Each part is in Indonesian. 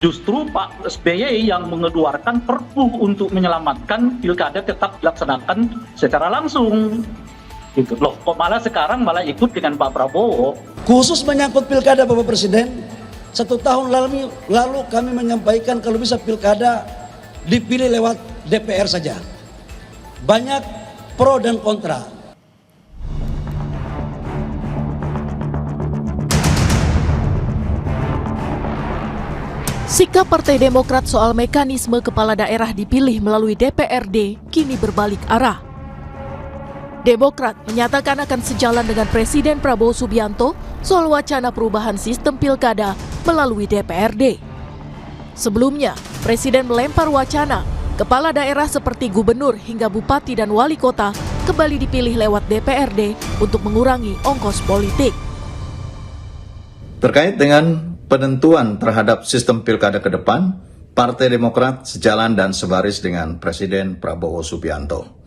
Justru Pak SBY yang mengeluarkan perpu untuk menyelamatkan pilkada tetap dilaksanakan secara langsung. Gitu. Loh, kok malah sekarang malah ikut dengan Pak Prabowo. Khusus menyangkut pilkada Bapak Presiden, 1 tahun lalu kami menyampaikan kalau bisa pilkada dipilih lewat DPR saja. Banyak pro dan kontra. Sikap Partai Demokrat soal mekanisme kepala daerah dipilih melalui DPRD kini berbalik arah. Demokrat menyatakan akan sejalan dengan Presiden Prabowo Subianto soal wacana perubahan sistem pilkada melalui DPRD. Sebelumnya, Presiden melempar wacana kepala daerah seperti gubernur hingga bupati dan wali kota kembali dipilih lewat DPRD untuk mengurangi ongkos politik. Terkait dengan penentuan terhadap sistem pilkada ke depan, Partai Demokrat sejalan dan sebaris dengan Presiden Prabowo Subianto.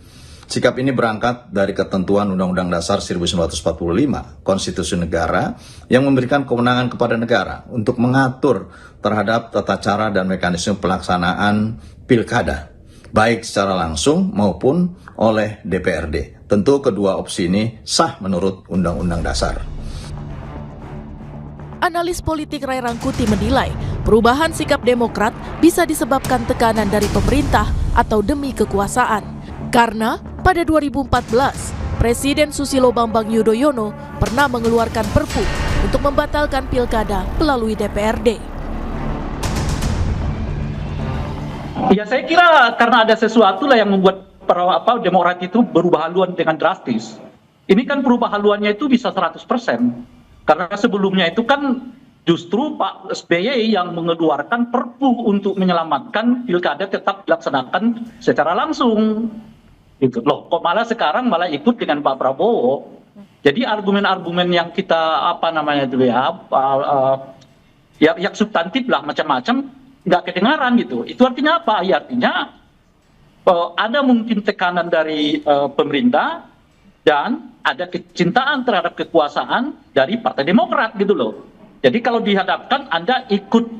Sikap ini berangkat dari ketentuan Undang-Undang Dasar 1945, Konstitusi Negara, yang memberikan kewenangan kepada negara untuk mengatur terhadap tata cara dan mekanisme pelaksanaan pilkada, baik secara langsung maupun oleh DPRD. Tentu kedua opsi ini sah menurut Undang-Undang Dasar. Analis politik Ray Rangkuti menilai perubahan sikap Demokrat bisa disebabkan tekanan dari pemerintah atau demi kekuasaan. Karena pada 2014, Presiden Susilo Bambang Yudhoyono pernah mengeluarkan perpu untuk membatalkan pilkada melalui DPRD. Ya saya kira karena ada sesuatu lah yang membuat Demokrat itu berubah haluan dengan drastis. Ini kan perubahan haluannya itu bisa 100%. Karena sebelumnya itu kan justru Pak SBY yang mengeluarkan perpu untuk menyelamatkan pilkada tetap dilaksanakan secara langsung. Gitu. Loh, kok malah sekarang malah ikut dengan Pak Prabowo. Jadi argumen-argumen yang kita yang substantif lah macam-macam nggak kedengaran gitu. Itu artinya apa? Ya artinya ada mungkin tekanan dari pemerintah dan ada kecintaan terhadap kekuasaan dari Partai Demokrat gitu loh. Jadi kalau dihadapkan Anda ikut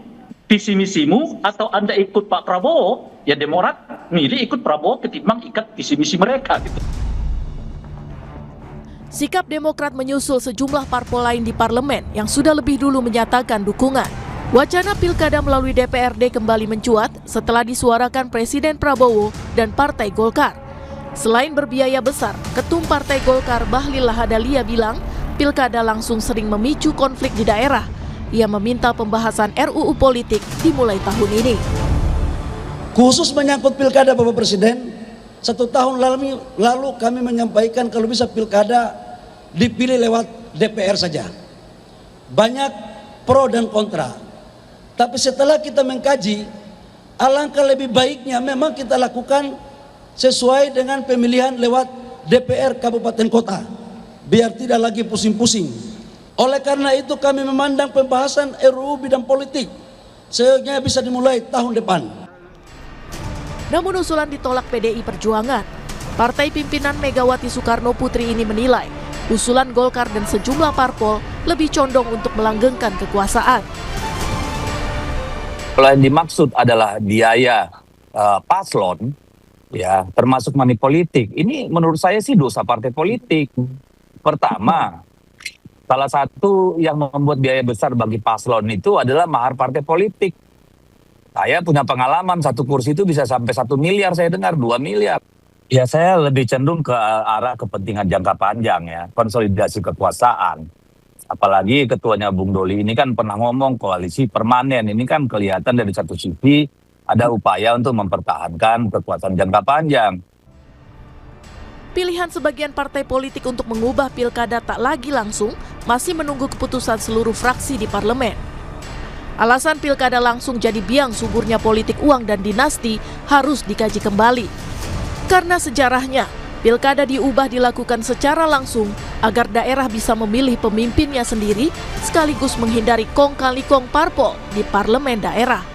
visi misimu atau Anda ikut Pak Prabowo, ya Demokrat milih ikut Prabowo ketimbang ikat visi misi mereka gitu. Sikap Demokrat menyusul sejumlah parpol lain di parlemen yang sudah lebih dulu menyatakan dukungan. Wacana pilkada melalui DPRD kembali mencuat setelah disuarakan Presiden Prabowo dan Partai Golkar. Selain berbiaya besar, Ketum Partai Golkar Bahlil Lahadalia bilang pilkada langsung sering memicu konflik di daerah. Ia meminta pembahasan RUU politik dimulai tahun ini. Khusus menyangkut pilkada Bapak Presiden, 1 tahun lalu kami menyampaikan kalau bisa pilkada dipilih lewat DPR saja. Banyak pro dan kontra. Tapi setelah kita mengkaji, alangkah lebih baiknya memang kita lakukan sesuai dengan pemilihan lewat DPR Kabupaten Kota, biar tidak lagi pusing-pusing. Oleh karena itu kami memandang pembahasan RUU bidang politik seyogyanya bisa dimulai tahun depan. Namun usulan ditolak PDI Perjuangan. Partai pimpinan Megawati Soekarno Putri ini menilai usulan Golkar dan sejumlah parpol lebih condong untuk melanggengkan kekuasaan. Kalau yang dimaksud adalah biaya paslon, ya termasuk money politik, ini menurut saya sih dosa partai politik. Pertama, salah satu yang membuat biaya besar bagi paslon itu adalah mahar partai politik. Saya punya pengalaman, satu kursi itu bisa sampai 1 miliar, saya dengar 2 miliar. Ya saya lebih cenderung ke arah kepentingan jangka panjang ya, konsolidasi kekuasaan. Apalagi ketuanya Bung Doli ini kan pernah ngomong koalisi permanen, ini kan kelihatan dari satu sisi ada upaya untuk mempertahankan kekuasaan jangka panjang. Pilihan sebagian partai politik untuk mengubah pilkada tak lagi langsung masih menunggu keputusan seluruh fraksi di parlemen. Alasan pilkada langsung jadi biang suburnya politik uang dan dinasti harus dikaji kembali. Karena sejarahnya, pilkada diubah dilakukan secara langsung agar daerah bisa memilih pemimpinnya sendiri sekaligus menghindari kong kali kong parpol di parlemen daerah.